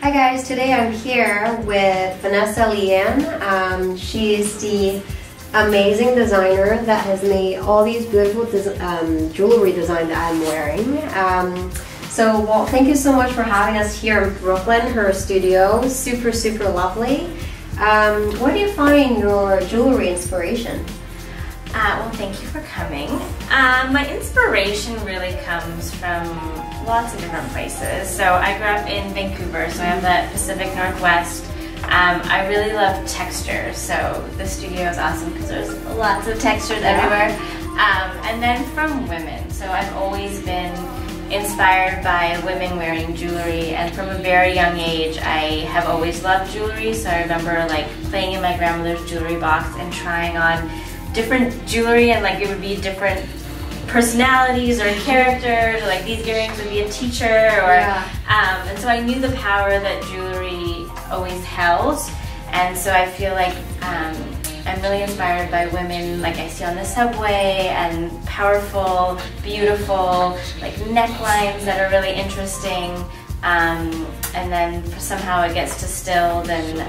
Hi guys, today I'm here with Vanessa Lian. She's the amazing designer that has made all these beautiful jewelry designs that I'm wearing. Well, thank you so much for having us here in Brooklyn, her studio. Super, super lovely. Where do you find your jewelry inspiration? Well, thank you for coming. My inspiration really comes from lots of different places. So I grew up in Vancouver, so I have the Pacific Northwest. I really love texture, so the studio is awesome because there's lots of textures everywhere. And then from women, so I've always been inspired by women wearing jewelry, and from a very young age I have always loved jewelry. So I remember like playing in my grandmother's jewelry box and trying on different jewelry, and like it would be different personalities or characters, or like these earrings would be a teacher, or and so I knew the power that jewelry always held, and so I feel like I'm really inspired by women like I see on the subway, and powerful, beautiful, like necklines that are really interesting, and then somehow it gets distilled, and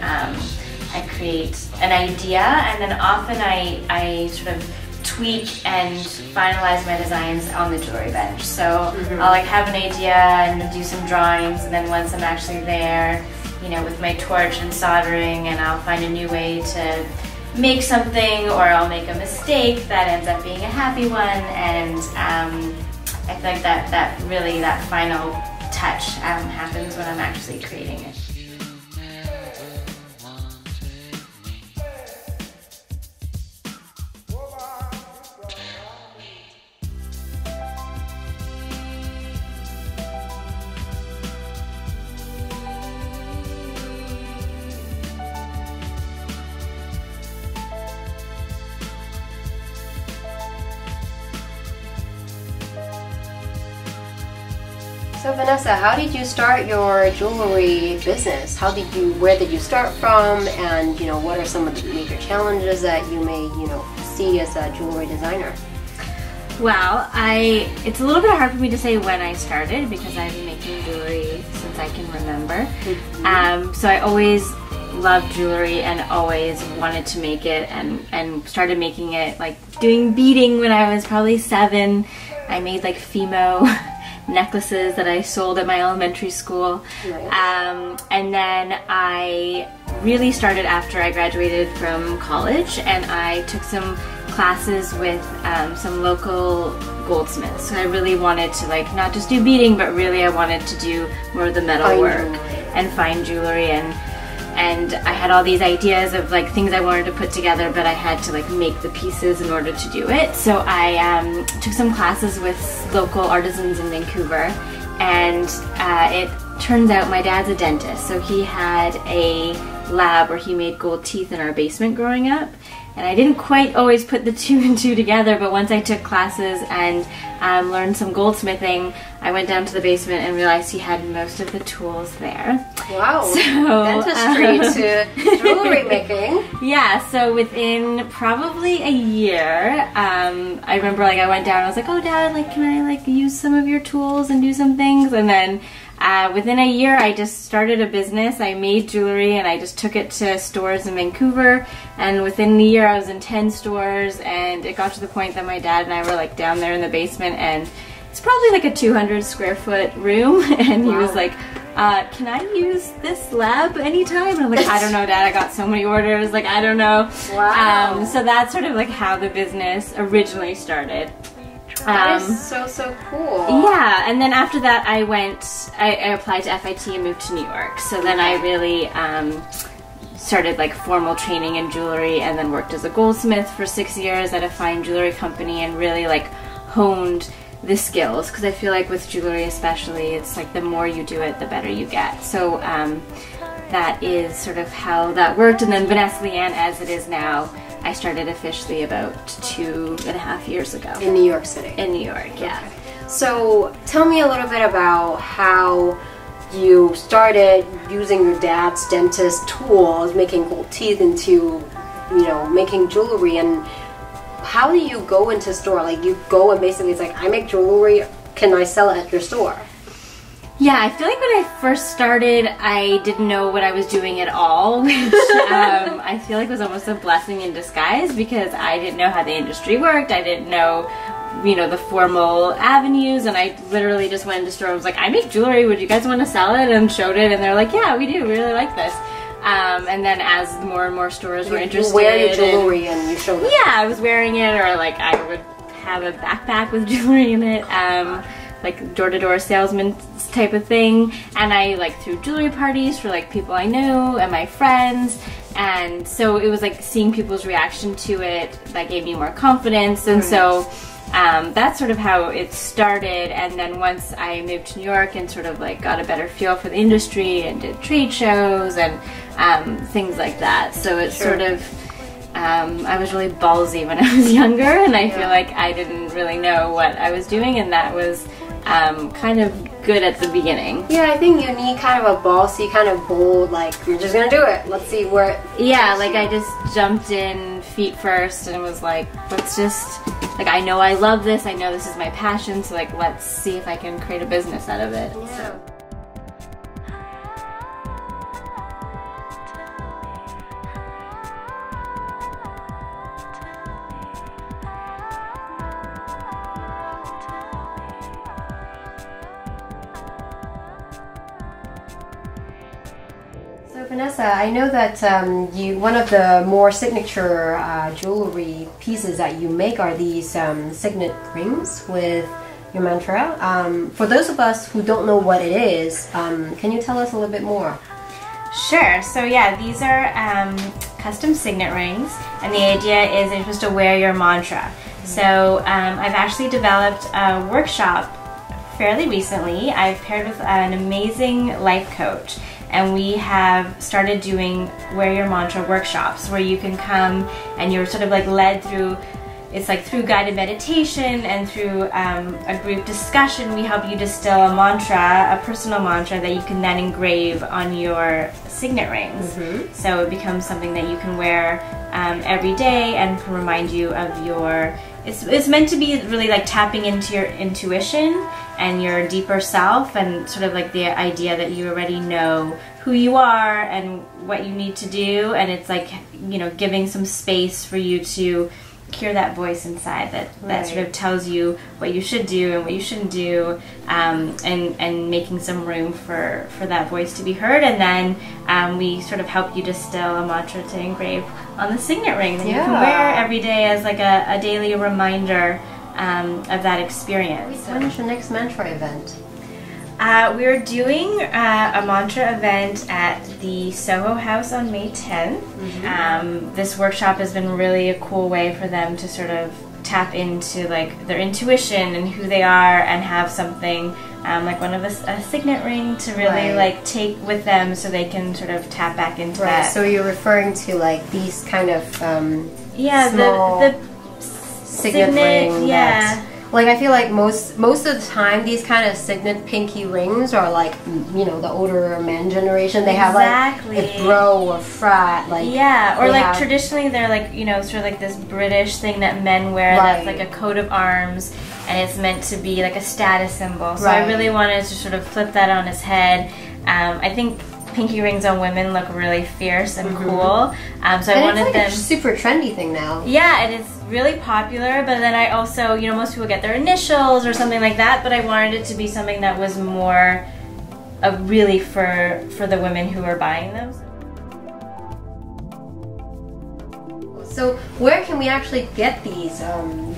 I create an idea, and then often I sort of tweak and finalize my designs on the jewelry bench. So I'll like have an idea and do some drawings, and then once I'm actually there, you know, with my torch and soldering, and I'll find a new way to make something, or I'll make a mistake that ends up being a happy one, and I feel like that final touch happens when I'm actually creating it. So Vanessa, how did you start your jewelry business? Where did you start from, and what are some of the major challenges that you may see as a jewelry designer? Well, it's a little bit hard for me to say when I started because I've been making jewelry since I can remember. So I always loved jewelry and always wanted to make it, and started making it, like doing beading when I was probably 7. I made like Fimo necklaces that I sold at my elementary school. Nice. And then I really started after I graduated from college, and I took some classes with some local goldsmiths. So I really wanted to like not just do beading, but really I wanted to do more of the metal work and fine jewelry, and I had all these ideas of like things I wanted to put together, but I had to like make the pieces in order to do it. So I took some classes with local artisans in Vancouver, and it turns out my dad's a dentist, so he had a lab where he made gold teeth in our basement growing up. And I didn't quite always put the 2 and 2 together, but once I took classes and learned some goldsmithing, I went down to the basement and realized he had most of the tools there. Wow, so, dentistry to jewelry making. Yeah, so within probably a year, I remember like I went down and I was like, oh Dad, like can I like use some of your tools and do some things? And then within a year I just started a business. I made jewelry and I just took it to stores in Vancouver, and within the year I was in 10 stores, and it got to the point that my dad and I were like down there in the basement, and it's probably like a 200 square foot room, and he was like, can I use this lab anytime? And I'm like, I don't know Dad, I got so many orders, like I don't know. Wow. So that's sort of like how the business originally started. That is so cool. Yeah, and then after that I applied to FIT and moved to New York. So then I really started like formal training in jewelry, and then worked as a goldsmith for 6 years at a fine jewelry company, and really like honed the skills, because I feel like with jewelry especially, it's like the more you do it, the better you get. So that is sort of how that worked. And then Vanessa Lian, as it is now, I started officially about 2.5 years ago. In New York City? In New York, yeah. Okay. So tell me a little bit about how you started using your dad's dentist tools, making gold teeth, into, making jewelry, and how do you go into store? Like you go and basically it's like, I make jewelry, can I sell it at your store? Yeah, I feel like when I first started, I didn't know what I was doing at all, which I feel like was almost a blessing in disguise because I didn't know how the industry worked. I didn't know, you know, the formal avenues, and I literally just went into the store and was like, I make jewelry, would you guys want to sell it? And showed it, and they're like, yeah, we do, we really like this. And then as more and more stores were interested, you wear your jewelry and you show them. Yeah, I was wearing it, or like I would have a backpack with jewelry in it, like door-to-door salesman type of thing. And I like threw jewelry parties for like people I knew and my friends, and so it was like seeing people's reaction to it that gave me more confidence. And so that's sort of how it started. And then once I moved to New York and sort of like got a better feel for the industry and did trade shows and things like that, so it's sort of I was really ballsy when I was younger, and I feel like I didn't really know what I was doing, and that was kind of good at the beginning. Yeah, I think you need kind of a bossy, kind of bold, like, you're just gonna do it. Let's see where it like I just jumped in feet first and was like, let's just, like, I know I love this, I know this is my passion, so like, let's see if I can create a business out of it. Yeah. So. So Vanessa, I know that one of the more signature jewelry pieces that you make are these signet rings with your mantra. For those of us who don't know what it is, can you tell us a little bit more? Sure. So yeah, these are custom signet rings, and the idea is you're supposed to wear your mantra. So I've actually developed a workshop fairly recently. I've paired with an amazing life coach, and we have started doing Wear Your Mantra workshops where you can come and you're sort of like led through, it's like through guided meditation and through a group discussion. We help you distill a mantra, a personal mantra that you can then engrave on your signet rings. So it becomes something that you can wear every day and can remind you of your, it's meant to be really like tapping into your intuition and your deeper self, and sort of like the idea that you already know who you are and what you need to do, and it's like, you know, giving some space for you to hear that voice inside that sort of tells you what you should do and what you shouldn't do, and making some room for that voice to be heard. And then we sort of help you distill a mantra to engrave on the signet ring that you can wear every day as like a daily reminder of that experience. When is your next mantra event? We're doing a mantra event at the Soho House on May 10th. This workshop has been really a cool way for them to sort of tap into like their intuition and who they are, and have something like one of a signet ring to really like take with them so they can sort of tap back into that. So you're referring to like these kind of small the signet ring. Like I feel like most of the time these kind of signet pinky rings are like, you know, the older men generation. They have like a bro or frat, like or like traditionally they're like, you know, sort of like this British thing that men wear that's like a coat of arms, and it's meant to be like a status symbol. So I really wanted to sort of flip that on its head. I think pinky rings on women look really fierce and cool. So I wanted them. It's like a super trendy thing now. Yeah, and it's really popular, but then I also, you know, most people get their initials or something like that, but I wanted it to be something that was more really for the women who are buying them. So where can we actually get these,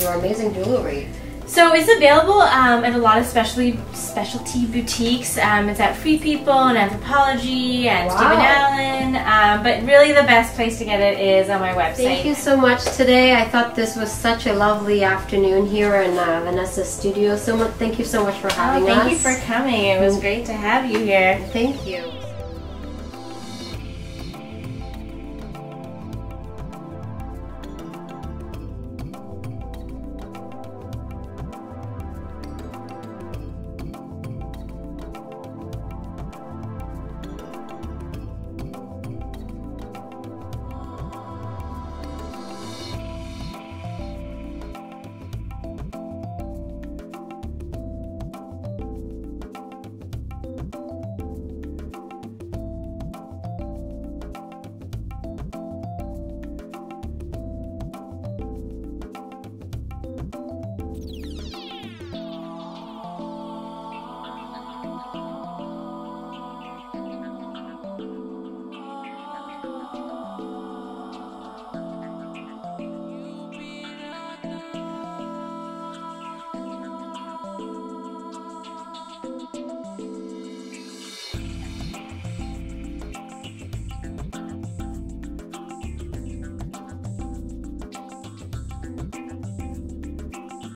your amazing jewelry? So it's available at a lot of specialty boutiques. It's at Free People and Anthropologie and Stephen Allen. But really the best place to get it is on my website. Thank you so much today. I thought this was such a lovely afternoon here in Vanessa's studio. Thank you so much for having us. Thank you for coming. It was great to have you here. Thank you.